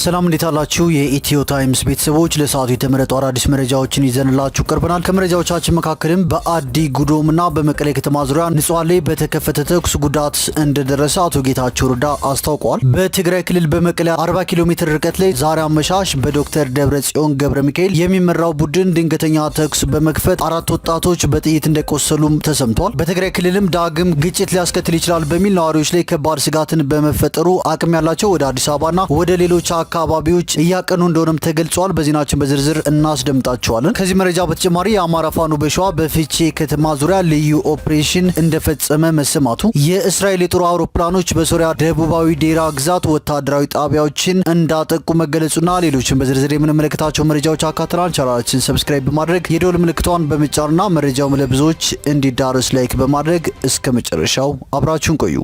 ሰላም እንዴት አላችሁ? የኢትዮ ታይምስ ቤተሰቦች ለሰዓቱ የተመረጡ አዳዲስ መረጃዎችን ይዘንላችሁ ቀርበናል። ከመረጃዎቻችን መካከልም በአዲ ጉዶምና በመቀሌ ከተማ ዙሪያ ንጹሃን ላይ በተከፈተ ተኩስ ጉዳት እንደደረሰ አቶ ጌታቸው ረዳ አስታውቀዋል። በትግራይ ክልል በመቀሌ 40 ኪሎ ሜትር ርቀት ላይ ዛሬ አመሻሽ በዶክተር ደብረጽዮን ገብረ ሚካኤል የሚመራው ቡድን ድንገተኛ ተኩስ በመክፈት 4 ወጣቶች በጥይት እንደቆሰሉም ተሰምቷል። በትግራይ ክልልም ዳግም ግጭት ሊያስከትል ይችላል በሚል ነዋሪዎች ላይ ከባድ ስጋትን በመፈጠሩ አቅም ያላቸው ወደ አዲስ አበባና ወደ ሌሎች አካባቢዎች እያቀኑ እንደሆነም ተገልጿል። በዜናችን በዝርዝር እናስደምጣቸዋለን። ከዚህ መረጃ በተጨማሪ የአማራ ፋኖ በሸዋ በፍቼ ከተማ ዙሪያ ልዩ ኦፕሬሽን እንደፈጸመ መሰማቱ፣ የእስራኤል የጦር አውሮፕላኖች በሶሪያ ደቡባዊ ዴራ ግዛት ወታደራዊ ጣቢያዎችን እንዳጠቁ መገለጹና ሌሎችን በዝርዝር የምንመለከታቸው መረጃዎች አካተናል። ቻናላችን ሰብስክራይብ በማድረግ የደወል ምልክቷን በመጫንና መረጃው ለብዙዎች እንዲዳረስ ላይክ በማድረግ እስከ መጨረሻው አብራችሁን ቆዩ።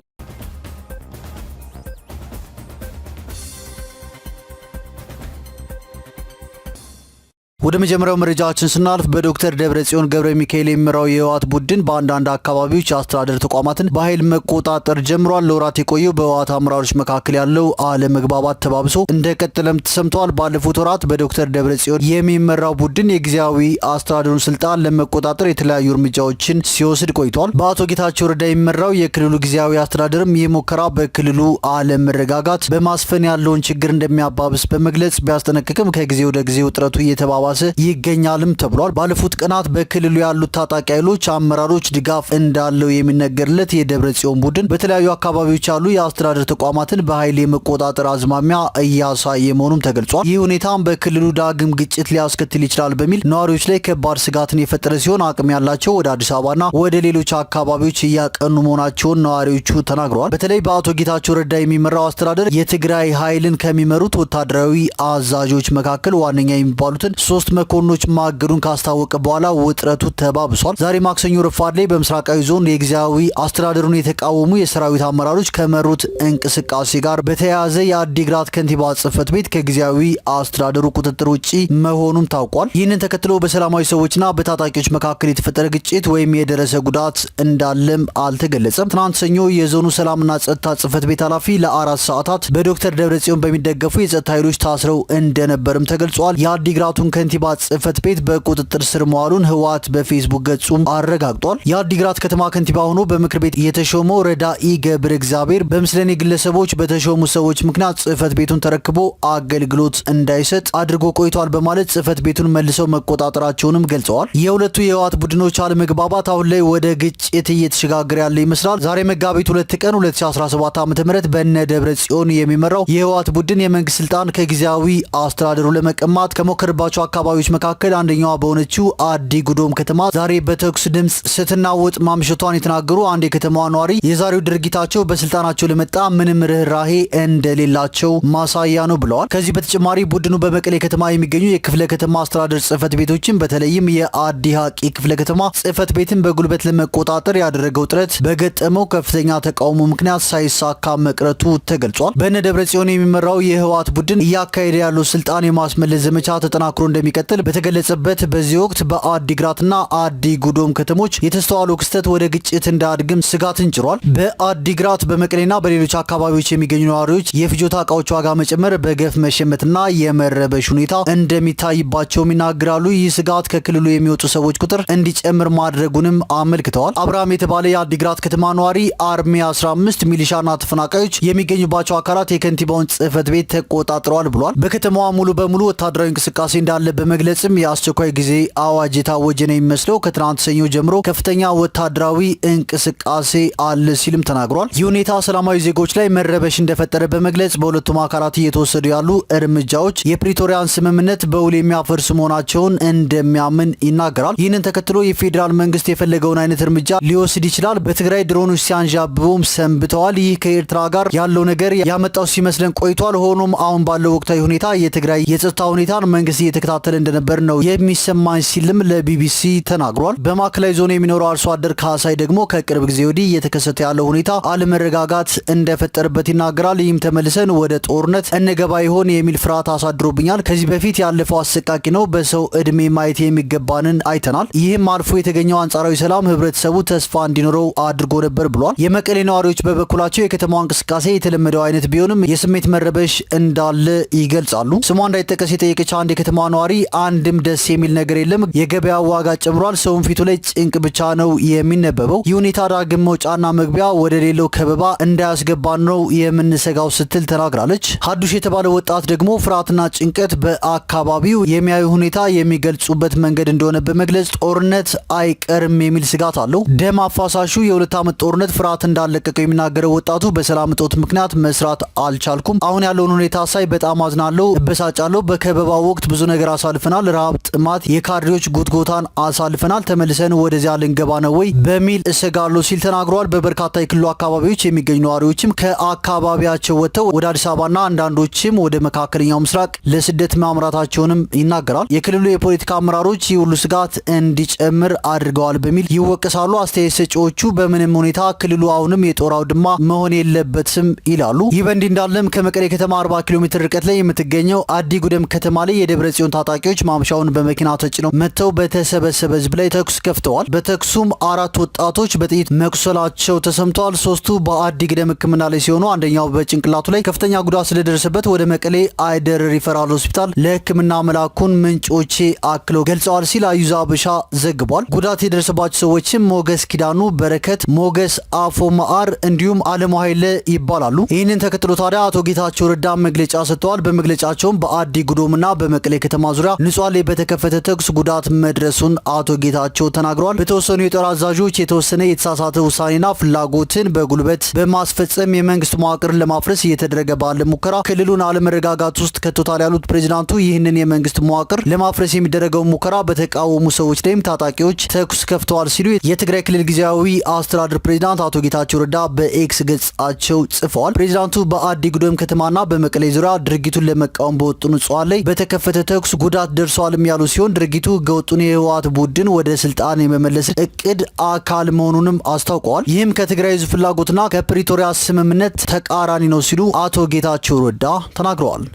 ወደ መጀመሪያው መረጃችን ስናልፍ በዶክተር ደብረጽዮን ገብረ ሚካኤል የሚመራው የህወሓት ቡድን በአንዳንድ አካባቢዎች የአስተዳደር ተቋማትን በኃይል መቆጣጠር ጀምሯል። ለወራት የቆየው በህወሓት አመራሮች መካከል ያለው አለመግባባት ተባብሶ እንደቀጠለም ተሰምቷል። ባለፉት ወራት በዶክተር ደብረጽዮን የሚመራው ቡድን የጊዜያዊ አስተዳደሩን ስልጣን ለመቆጣጠር የተለያዩ እርምጃዎችን ሲወስድ ቆይቷል። በአቶ ጌታቸው ረዳ የሚመራው የክልሉ ጊዜያዊ አስተዳደርም ይህ ሙከራ በክልሉ አለመረጋጋት በማስፈን ያለውን ችግር እንደሚያባብስ በመግለጽ ቢያስጠነቅቅም ከጊዜ ወደ ጊዜ ውጥረቱ እየተባባሰ ይገኛልም ተብሏል። ባለፉት ቀናት በክልሉ ያሉት ታጣቂ ኃይሎች አመራሮች ድጋፍ እንዳለው የሚነገርለት የደብረጽዮን ቡድን በተለያዩ አካባቢዎች ያሉ የአስተዳደር ተቋማትን በኃይል የመቆጣጠር አዝማሚያ እያሳየ መሆኑም ተገልጿል። ይህ ሁኔታም በክልሉ ዳግም ግጭት ሊያስከትል ይችላል በሚል ነዋሪዎች ላይ ከባድ ስጋትን የፈጠረ ሲሆን አቅም ያላቸው ወደ አዲስ አበባና ወደ ሌሎች አካባቢዎች እያቀኑ መሆናቸውን ነዋሪዎቹ ተናግረዋል። በተለይ በአቶ ጌታቸው ረዳ የሚመራው አስተዳደር የትግራይ ኃይልን ከሚመሩት ወታደራዊ አዛዦች መካከል ዋነኛ የሚባሉትን 3 መኮንኖች ማገዱን ካስታወቀ በኋላ ውጥረቱ ተባብሷል። ዛሬ ማክሰኞ ረፋድ ላይ በምስራቃዊ ዞን የጊዜያዊ አስተዳደሩን የተቃወሙ የሰራዊት አመራሮች ከመሩት እንቅስቃሴ ጋር በተያያዘ የአዲግራት ከንቲባ ጽሕፈት ቤት ከጊዜያዊ አስተዳደሩ ቁጥጥር ውጪ መሆኑም ታውቋል። ይህንን ተከትሎ በሰላማዊ ሰዎችና በታጣቂዎች መካከል የተፈጠረ ግጭት ወይም የደረሰ ጉዳት እንዳለም አልተገለጸም። ትናንት ሰኞ የዞኑ ሰላምና ጸጥታ ጽሕፈት ቤት ኃላፊ ለ4 ሰዓታት በዶክተር ደብረጽዮን በሚደገፉ የጸጥታ ኃይሎች ታስረው እንደነበርም ተገልጿል። የአዲግራቱን ከንቲባ ጽሕፈት ቤት በቁጥጥር ስር መዋሉን ህወሓት በፌስቡክ ገጹም አረጋግጧል። የአዲግራት ከተማ ከንቲባ ሆኖ በምክር ቤት የተሾመው ረዳኢ ገብረ እግዚአብሔር በምስለኔ ግለሰቦች በተሾሙ ሰዎች ምክንያት ጽሕፈት ቤቱን ተረክቦ አገልግሎት እንዳይሰጥ አድርጎ ቆይቷል በማለት ጽሕፈት ቤቱን መልሰው መቆጣጠራቸውንም ገልጸዋል። የሁለቱ የህወሓት ቡድኖች አለመግባባት አሁን ላይ ወደ ግጭት እየተሸጋገረ ያለ ይመስላል። ዛሬ መጋቢት 2 ቀን 2017 ዓ.ም በእነ ደብረጽዮን የሚመራው የህወሓት ቡድን የመንግስት ስልጣን ከጊዜያዊ አስተዳደሩ ለመቀማት ከሞከረባቸው አካባቢዎች መካከል አንደኛዋ በሆነችው አዲ ጉዶም ከተማ ዛሬ በተኩስ ድምጽ ስትናወጥ ማምሸቷን የተናገሩ አንድ የከተማዋ ነዋሪ የዛሬው ድርጊታቸው በስልጣናቸው ለመጣ ምንም ርህራሄ እንደሌላቸው ማሳያ ነው ብለዋል። ከዚህ በተጨማሪ ቡድኑ በመቀሌ ከተማ የሚገኙ የክፍለ ከተማ አስተዳደር ጽሕፈት ቤቶችን በተለይም የአዲ ሀቂ ክፍለ ከተማ ጽሕፈት ቤትን በጉልበት ለመቆጣጠር ያደረገው ጥረት በገጠመው ከፍተኛ ተቃውሞ ምክንያት ሳይሳካ መቅረቱ ተገልጿል። በእነ ደብረጽዮን የሚመራው የህወሓት ቡድን እያካሄደ ያለው ስልጣን የማስመለስ ዘመቻ ተጠናክሮ እንደሚቀጥል በተገለጸበት በዚህ ወቅት በአዲግራትና አዲ ጉዶም ከተሞች የተስተዋለው ክስተት ወደ ግጭት እንዳያድግም ስጋትን ጭሯል። በአዲግራት በመቀሌና በሌሎች አካባቢዎች የሚገኙ ነዋሪዎች የፍጆታ እቃዎች ዋጋ መጨመር፣ በገፍ መሸመትና የመረበሽ ሁኔታ እንደሚታይባቸውም ይናገራሉ። ይህ ስጋት ከክልሉ የሚወጡ ሰዎች ቁጥር እንዲጨምር ማድረጉንም አመልክተዋል። አብርሃም የተባለ የአዲግራት ከተማ ነዋሪ አርሚ 15 ሚሊሻና ተፈናቃዮች የሚገኙባቸው አካላት የከንቲባውን ጽሕፈት ቤት ተቆጣጥረዋል ብሏል። በከተማዋ ሙሉ በሙሉ ወታደራዊ እንቅስቃሴ እንዳለ በመግለጽም የአስቸኳይ ጊዜ አዋጅ የታወጀ ነው የሚመስለው። ከትናንት ሰኞ ጀምሮ ከፍተኛ ወታደራዊ እንቅስቃሴ አለ ሲልም ተናግሯል። ይህ ሁኔታ ሰላማዊ ዜጎች ላይ መረበሽ እንደፈጠረ በመግለጽ በሁለቱም አካላት እየተወሰዱ ያሉ እርምጃዎች የፕሪቶሪያን ስምምነት በውል የሚያፈርሱ መሆናቸውን እንደሚያምን ይናገራል። ይህንን ተከትሎ የፌዴራል መንግስት የፈለገውን አይነት እርምጃ ሊወስድ ይችላል። በትግራይ ድሮኖች ሲያንዣብቡም ሰንብተዋል። ይህ ከኤርትራ ጋር ያለው ነገር ያመጣው ሲመስለን ቆይቷል። ሆኖም አሁን ባለው ወቅታዊ ሁኔታ የትግራይ የጸጥታ ሁኔታን መንግስት እየተከታተለ ሲከታተል እንደነበር ነው የሚሰማኝ ሲልም ለቢቢሲ ተናግሯል። በማዕከላዊ ዞን የሚኖረው አርሶ አደር ካሳይ ደግሞ ከቅርብ ጊዜ ወዲህ እየተከሰተ ያለው ሁኔታ አለመረጋጋት እንደፈጠረበት ይናገራል። ይህም ተመልሰን ወደ ጦርነት እንገባ ይሆን የሚል ፍርሃት አሳድሮብኛል። ከዚህ በፊት ያለፈው አሰቃቂ ነው። በሰው እድሜ ማየት የሚገባንን አይተናል። ይህም አልፎ የተገኘው አንጻራዊ ሰላም ህብረተሰቡ ተስፋ እንዲኖረው አድርጎ ነበር ብሏል። የመቀሌ ነዋሪዎች በበኩላቸው የከተማዋ እንቅስቃሴ የተለመደው አይነት ቢሆንም የስሜት መረበሽ እንዳለ ይገልጻሉ። ስሟ እንዳይጠቀስ የጠየቀች አንድ የከተማ ነዋሪ አንድም ደስ የሚል ነገር የለም፣ የገበያ ዋጋ ጨምሯል፣ ሰውን ፊቱ ላይ ጭንቅ ብቻ ነው የሚነበበው። ይህ ሁኔታ ዳግም መውጫና መግቢያ ወደ ሌለው ከበባ እንዳያስገባን ነው የምንሰጋው ስትል ተናግራለች። ሀዱሽ የተባለ ወጣት ደግሞ ፍርሃትና ጭንቀት በአካባቢው የሚያዩ ሁኔታ የሚገልጹበት መንገድ እንደሆነ በመግለጽ ጦርነት አይቀርም የሚል ስጋት አለው። ደም አፋሳሹ የ2 ዓመት ጦርነት ፍርሃት እንዳለቀቀው የሚናገረው ወጣቱ በሰላም እጦት ምክንያት መስራት አልቻልኩም። አሁን ያለውን ሁኔታ ሳይ በጣም አዝናለሁ፣ እበሳጫለሁ። በከበባው ወቅት ብዙ ነገር አሳልፈናል። ረሃብ፣ ጥማት፣ የካድሬዎች ጉትጎታን አሳልፈናል። ተመልሰን ወደዚያ ልንገባ ነው ወይ በሚል እሰጋለሁ ሲል ተናግሯል። በበርካታ የክልሉ አካባቢዎች የሚገኙ ነዋሪዎችም ከአካባቢያቸው ወጥተው ወደ አዲስ አበባና አንዳንዶችም ወደ መካከለኛው ምስራቅ ለስደት ማምራታቸውንም ይናገራል። የክልሉ የፖለቲካ አመራሮች ይህ ሁሉ ስጋት እንዲጨምር አድርገዋል በሚል ይወቀሳሉ። አስተያየት ሰጪዎቹ በምንም ሁኔታ ክልሉ አሁንም የጦር አውድማ መሆን የለበትም ይላሉ። ይህ በእንዲህ እንዳለም ከመቀሌ ከተማ 40 ኪሎ ሜትር ርቀት ላይ የምትገኘው አዲ ጉደም ከተማ ላይ የደብረ ጽዮን ታጣቂዎች ማምሻውን በመኪና ተጭነው መጥተው በተሰበሰበ ህዝብ ላይ ተኩስ ከፍተዋል። በተኩሱም 4 ወጣቶች በጥይት መቁሰላቸው ተሰምተዋል። 3ቱ በአዲ ጉደም ሕክምና ላይ ሲሆኑ አንደኛው በጭንቅላቱ ላይ ከፍተኛ ጉዳት ስለደረሰበት ወደ መቀሌ አይደር ሪፈራል ሆስፒታል ለሕክምና መላኩን ምንጮቼ አክለው ገልጸዋል ሲል አዩዛ አበሻ ዘግቧል። ጉዳት የደረሰባቸው ሰዎችም ሞገስ ኪዳኑ፣ በረከት ሞገስ፣ አፎ መአር እንዲሁም አለሙ ኃይለ ይባላሉ። ይህንን ተከትሎ ታዲያ አቶ ጌታቸው ረዳ መግለጫ ሰጥተዋል። በመግለጫቸውም በአዲ ጉዶምና በመቀሌ ከተማ ዙሪያ ንጹሃን ላይ በተከፈተ ተኩስ ጉዳት መድረሱን አቶ ጌታቸው ተናግረዋል። በተወሰኑ የጦር አዛዦች የተወሰነ የተሳሳተ ውሳኔና ፍላጎትን በጉልበት በማስፈጸም የመንግስት መዋቅርን ለማፍረስ እየተደረገ ባለ ሙከራ ክልሉን አለመረጋጋት ውስጥ ከቶታል ያሉት ፕሬዚዳንቱ ይህንን የመንግስት መዋቅር ለማፍረስ የሚደረገው ሙከራ በተቃወሙ ሰዎች ላይም ታጣቂዎች ተኩስ ከፍተዋል ሲሉ የትግራይ ክልል ጊዜያዊ አስተዳደር ፕሬዚዳንት አቶ ጌታቸው ረዳ በኤክስ ገጻቸው ጽፈዋል። ፕሬዚዳንቱ በአዲ ጉደም ከተማና በመቀሌ ዙሪያ ድርጊቱን ለመቃወም በወጡ ንጹሃን ላይ በተከፈተ ተኩስ ጉዳት ደርሷልም ያሉ ሲሆን ድርጊቱ ህገወጡን የህወሓት ቡድን ወደ ስልጣን የመመለስ እቅድ አካል መሆኑንም አስታውቀዋል። ይህም ከትግራይ ህዝብ ፍላጎትና ከፕሪቶሪያ ስምምነት ተቃራኒ ነው ሲሉ አቶ ጌታቸው ረዳ ተናግረዋል።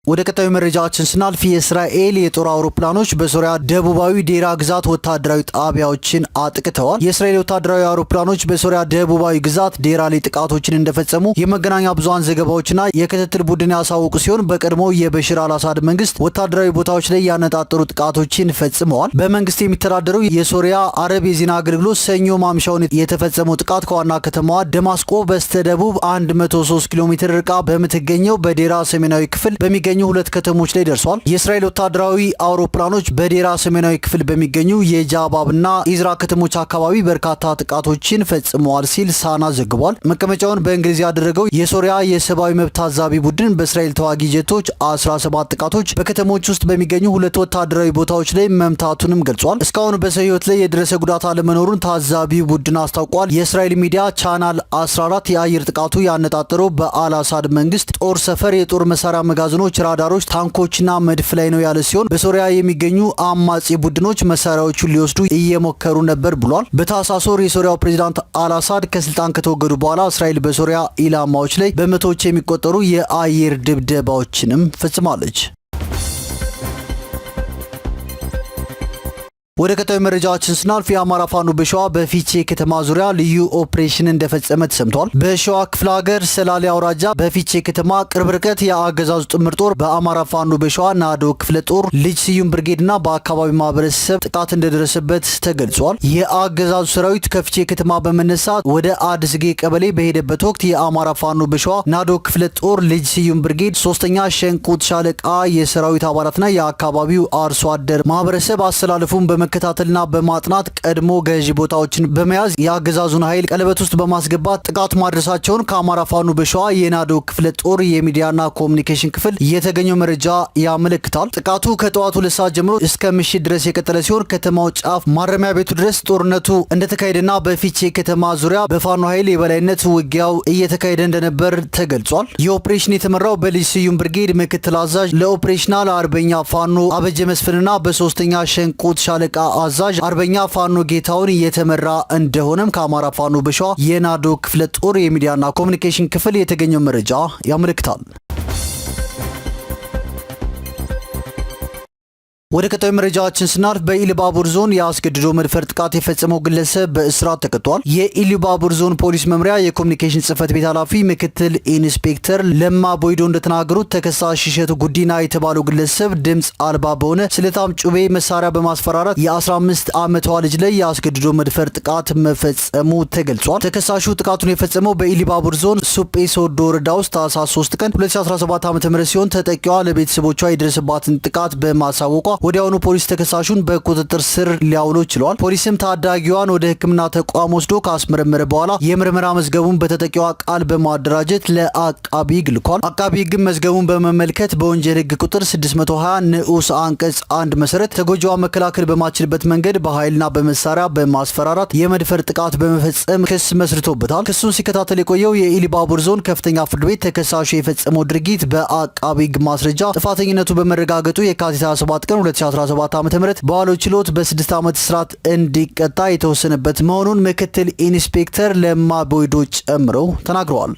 ወደ ቀጣዩ መረጃችን ስናልፍ የእስራኤል የጦር አውሮፕላኖች በሶሪያ ደቡባዊ ዴራ ግዛት ወታደራዊ ጣቢያዎችን አጥቅተዋል። የእስራኤል ወታደራዊ አውሮፕላኖች በሶሪያ ደቡባዊ ግዛት ዴራ ላይ ጥቃቶችን እንደፈጸሙ የመገናኛ ብዙሃን ዘገባዎችና የክትትል ቡድን ያሳወቁ ሲሆን በቀድሞ የበሽር አልአሳድ መንግስት ወታደራዊ ቦታዎች ላይ ያነጣጠሩ ጥቃቶችን ፈጽመዋል። በመንግስት የሚተዳደረው የሶሪያ አረብ የዜና አገልግሎት ሰኞ ማምሻውን የተፈጸመው ጥቃት ከዋና ከተማዋ ደማስቆ በስተደቡብ 103 ኪሎ ሜትር ርቃ በምትገኘው በዴራ ሰሜናዊ ክፍል በሚገኙ 2 ከተሞች ላይ ደርሷል። የእስራኤል ወታደራዊ አውሮፕላኖች በዴራ ሰሜናዊ ክፍል በሚገኙ የጃባብና ኢዝራ ከተሞች አካባቢ በርካታ ጥቃቶችን ፈጽመዋል ሲል ሳና ዘግቧል። መቀመጫውን በእንግሊዝ ያደረገው የሶሪያ የሰብአዊ መብት ታዛቢ ቡድን በእስራኤል ተዋጊ ጀቶች 17 ጥቃቶች በከተሞች ውስጥ በሚገኙ 2 ወታደራዊ ቦታዎች ላይ መምታቱንም ገልጿል። እስካሁን በሰው ሕይወት ላይ የደረሰ ጉዳት አለመኖሩን ታዛቢ ቡድን አስታውቋል። የእስራኤል ሚዲያ ቻናል 14 የአየር ጥቃቱ ያነጣጠረው በአልአሳድ መንግስት ጦር ሰፈር የጦር መሳሪያ መጋዘኖች፣ ራዳሮች፣ ታንኮችና መድፍ ላይ ነው ያለ ሲሆን በሶሪያ የሚገኙ አማጺ ቡድኖች መሳሪያዎቹን ሊወስዱ እየሞከሩ ነበር ብሏል። በታህሳስ ወር የሶሪያው ፕሬዚዳንት አልአሳድ ከስልጣን ከተወገዱ በኋላ እስራኤል በሶሪያ ኢላማዎች ላይ በመቶዎች የሚቆጠሩ የአየር ድብደባዎችንም ፈጽማለች። ወደ ቀጣዩ መረጃችን ስናልፍ የአማራ ፋኖ በሸዋ በፊቼ ከተማ ዙሪያ ልዩ ኦፕሬሽን እንደፈጸመ ተሰምቷል። በሸዋ ክፍለ ሀገር ሰላሌ አውራጃ በፊቼ ከተማ ቅርብ ርቀት የአገዛዙ ጥምር ጦር በአማራ ፋኖ በሸዋ ናዶ ክፍለ ጦር ልጅ ስዩም ብርጌድና በአካባቢው ማህበረሰብ ጥቃት እንደደረሰበት ተገልጿል። የአገዛዙ ሰራዊት ከፊቼ ከተማ በመነሳት ወደ አድስጌ ቀበሌ በሄደበት ወቅት የአማራ ፋኖ በሸዋ ናዶ ክፍለ ጦር ልጅ ስዩም ብርጌድ 3ኛ ሸንቁት ሻለቃ የሰራዊት አባላትና የአካባቢው አርሶ አደር ማህበረሰብ አስተላልፉን በመከታተልና በማጥናት ቀድሞ ገዢ ቦታዎችን በመያዝ የአገዛዙን ኃይል ቀለበት ውስጥ በማስገባት ጥቃት ማድረሳቸውን ከአማራ ፋኖ በሸዋ የናዶ ክፍለ ጦር የሚዲያና ኮሙኒኬሽን ክፍል የተገኘው መረጃ ያመለክታል። ጥቃቱ ከጠዋቱ 2 ሰዓት ጀምሮ እስከ ምሽት ድረስ የቀጠለ ሲሆን ከተማው ጫፍ ማረሚያ ቤቱ ድረስ ጦርነቱ እንደተካሄደና በፊቼ ከተማ ዙሪያ በፋኖ ኃይል የበላይነት ውጊያው እየተካሄደ እንደነበር ተገልጿል። የኦፕሬሽን የተመራው በልጅ ስዩም ብርጌድ ምክትል አዛዥ ለኦፕሬሽናል አርበኛ ፋኖ አበጀ መስፍንና በሶስተኛ ሸንቁት ሻለቃ አዛዥ አርበኛ ፋኖ ጌታውን እየተመራ እንደሆነም ከአማራ ፋኖ በሸዋ የናዶ ክፍለ ጦር የሚዲያና ኮሙኒኬሽን ክፍል የተገኘው መረጃ ያመለክታል። ወደ ቀጣዩ መረጃችን ስናልፍ በኢሉባቡር ዞን የአስገድዶ መድፈር ጥቃት የፈጸመው ግለሰብ በእስራት ተቀጥቷል። የኢሉባቡር ዞን ፖሊስ መምሪያ የኮሙኒኬሽን ጽህፈት ቤት ኃላፊ ምክትል ኢንስፔክተር ለማ ቦይዶ እንደተናገሩት ተከሳሽ እሸቱ ጉዲና የተባለው ግለሰብ ድምፅ አልባ በሆነ ስለታም ጩቤ መሳሪያ በማስፈራራት የ15 ዓመቷ ልጅ ላይ የአስገድዶ መድፈር ጥቃት መፈጸሙ ተገልጿል። ተከሳሹ ጥቃቱን የፈጸመው በኢሉባቡር ዞን ሱጴ ሶዶ ወረዳ ውስጥ ታህሳስ 3 ቀን 2017 ዓ.ም ሲሆን ተጠቂዋ ለቤተሰቦቿ የደረሰባትን ጥቃት በማሳወቋ ወዲያውኑ ፖሊስ ተከሳሹን በቁጥጥር ስር ሊያውለው ችሏል። ፖሊስም ታዳጊዋን ወደ ሕክምና ተቋም ወስዶ ካስመረመረ በኋላ የምርመራ መዝገቡን በተጠቂዋ ቃል በማደራጀት ለአቃቢ ሕግ ልኳል። አቃቢ ሕግም መዝገቡን በመመልከት በወንጀል ሕግ ቁጥር 620 ንዑስ አንቀጽ 1 መሰረት ተጎጂዋ መከላከል በማችልበት መንገድ በኃይልና በመሳሪያ በማስፈራራት የመድፈር ጥቃት በመፈጸም ክስ መስርቶበታል። ክሱን ሲከታተል የቆየው የኢሉባቡር ዞን ከፍተኛ ፍርድ ቤት ተከሳሹ የፈጸመው ድርጊት በአቃቢ ሕግ ማስረጃ ጥፋተኝነቱ በመረጋገጡ የካቲት 27 ቀን 2017 ዓ.ም በዋለው ችሎት በ6 ዓመት እስራት እንዲቀጣ የተወሰነበት መሆኑን ምክትል ኢንስፔክተር ለማ ቦይዶ ጨምረው ተናግረዋል።